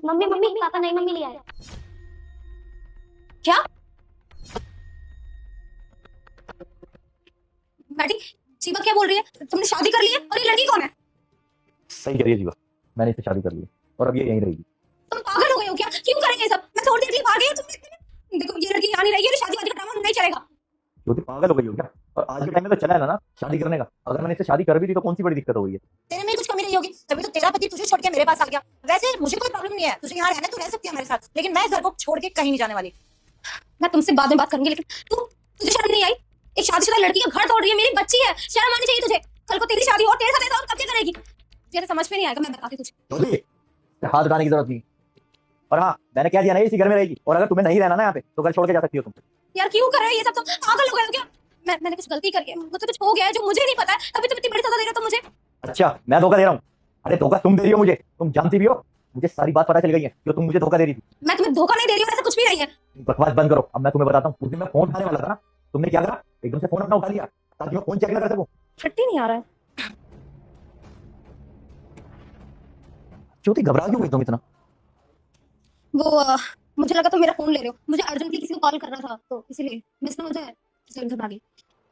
Mummy mummy papa नई mummy ले आए। क्या बेटी, जीवा क्या बोल रही है? तुमने शादी कर ली है और ये लड़की कौन है? सही कह रही है जीवा, मैंने इससे शादी कर ली है और अब ये यहीं रहेगी। तुम पागल हो गए हो क्या? क्यों करेंगे ये सब? मैं थोड़ी देर के लिए भाग गई, तुम देखो ये लड़की यहाँ नहीं रहेगी और शादी वादी का ड्रामा नहीं चलेगा। ज्योति पागल हो गई हो क्या? और आज के टाइम में तो चला है ना शादी करने का। अगर मैंने इससे शादी कर भी दी तो कौन सी बड़ी दिक्कत हो गई है? तेरे में कुछ कमी नहीं होगी, तभी तो तेरा पति तुझे छोड़ के मेरे पास आ गया। वैसे मुझे कोई प्रॉब्लम नहीं है, तुझे यहाँ रहना, तू रह सकती है मेरे साथ, लेकिन मैं इस घर को छोड़ के कहीं नहीं जाने वाली। मैं तुमसे बाद में बात करूंगी, लेकिन तुझे शर्म नहीं आई? एक शादीशुदा लड़की का घर तोड़ रही है, मेरी बच्ची है, शर्म आनी चाहिए तुझे। कल को तेरी शादी हो, तेरे साथ ऐसा और कब क्या करेगी? तेरे समझ में नहीं आएगा, मैं बताती तुझे। ज्योति, हाथ उठाने की जरूरत नहीं। और हाँ, मैंने क्या दिया ना, इसी घर में रहेगी और अगर तुम्हें नहीं रहना ना यहाँ पे तो घर छोड़ के जा सकती हो तुम। यार क्यों कर रहे हो ये सब? तुम पागल हो गए हो क्या? मैंने कुछ गलती करी है, मुझसे कुछ हो गया है जो मुझे नहीं पता है, तभी तुम इतनी बड़ी सजा दे रहे हो तुम मुझे। अच्छा, मैं धोखा दे रहा हूँ? अरे धोखा तुम दे रही हो मुझे, तुम जानती भी हो। मुझे सारी बात पता चल गई है जो तुम मुझे धोखा दे रही थी। मैं तुम्हें धोखा नहीं दे रही हूँ, ऐसा कुछ भी नहीं है। बकवास बंद करो। अब मैं तुम्हें बताता हूँ, उस दिन मैं फोन उठाने वाला था ना, तुमने क्या करा? एकदम से फोन अपना उठा लिया ताकि मैं फोन चेक ना कर सकूं। छुट्टी नहीं आ रहा है। ज्योति घबरा क्यों गई तुम इतना? वो मुझे लगा तुम मेरा फोन ले रहे हो, मुझे अर्जेंटली किसी को कॉल करना था तो इसीलिए मुझे घबरा गई।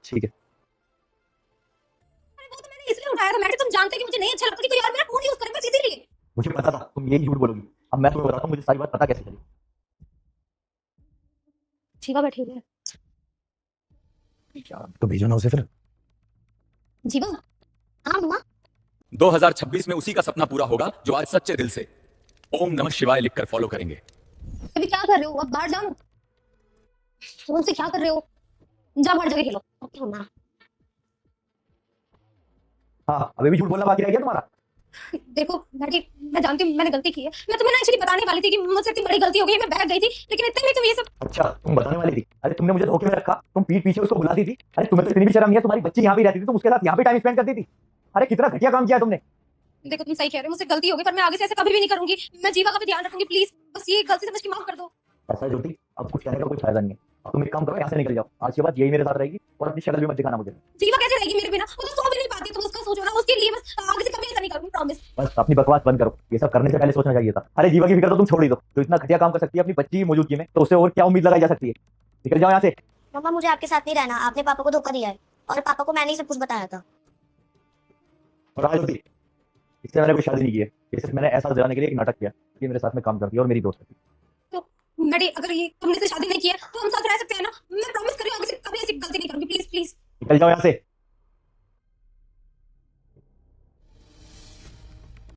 ठीक है, अरे वो तो मैंने इसलिए उठाया था मैडम, तुम जानते कि मुझे नहीं अच्छा लगता कि कोई और मेरा फोन यूज करे, बस इसीलिए। मुझे पता था तुम यही झूठ बोलोगी। अब मैं तुम्हें बताता हूँ मुझे सारी बात पता कैसे चली। जीवा बैठी हुई है। क्या तो भेजो ना उसे फिर। जीवा? हाँ मम्मा। 2026 में उसी का सपना पूरा होगा जो आज सच्चे दिल से ओम नमः शिवाय लिखकर फॉलो करेंगे। अभी क्या कर रहे हो? अब बाहर जाओ। फोन से क्या कर रहे हो? जा बाहर जाके खेलो। ओके मम्मा। हाँ, अभी भी झूठ बोलना बाकी रह गया तुम्हारा? देखो बेटी, मैं जानती हूँ मैंने गलती की है। मैं तुम्हें ना एक्चुअली बताने वाली थी कि मुझसे इतनी बड़ी गलती हो गई, मैं बहक गई थी, लेकिन इतने में तुम ये सब। अच्छा, तुम बताने वाली थी? अरे तुमने मुझे धोखे में रखा, तुम पीठ पीछे उसको बुलाती थी। अरे तुम्हें तो इतनी भी शर्म नहीं है? तुम्हारी बच्ची यहाँ भी रहती थी, तुम उसके साथ यहाँ भी टाइम स्पेंड करती थी। अरे कितना घटिया काम किया तुमने। देखो तुम सही कह रहे हो, मुझसे गलती हो गई, पर मैं आगे से ऐसा कभी भी नहीं करूंगी। मैं जीवा का भी ध्यान रखूंगी, प्लीज बस ये गलती समझ के माफ कर दो। ऐसा है ज्योति, अब कुछ कहने का कोई फायदा नहीं है। अब तुम एक काम करो, यहाँ से निकल जाओ। आज के बाद यही मेरे साथ रहेगी और अपनी शक्ल भी मत दिखाना मुझे। जीवा कैसे रहेगी मेरे बिना? वो तो सो भी नहीं पाती, तुम उसका सोचो ना, उसके लिए बस आगे से कभी ऐसा नहीं करूंगी, प्रॉमिस। बस अपनी बकवास बंद करो, ये सब करने से पहले सोचना चाहिए था। अरे जीवा की फिक्र तो तुम छोड़ ही दो, तो इतना घटिया काम कर सकती है अपनी बच्ची की मौजूदगी में, तो उससे और क्या उम्मीद लगाई जा सकती है? निकल जाओ यहाँ से। मम्मा मुझे आपके साथ नहीं रहना, आपने पापा को धोखा दिया है और पापा को मैंने ही सब कुछ बताया था। और हाँ ज्योति, इससे मैंने कोई शादी नहीं की है, ये सिर्फ मैंने ऐसा दिलाने के लिए एक नाटक किया कि मेरे साथ में काम करती है और मेरी दोस्त है। बेटी अगर ये तुमने से शादी नहीं की है तो हम साथ रह सकते हैं ना? मैं प्रॉमिस कर रही हूँ आगे से कभी ऐसी गलती नहीं करूंगी, प्लीज प्लीज। निकल जाओ यहाँ से।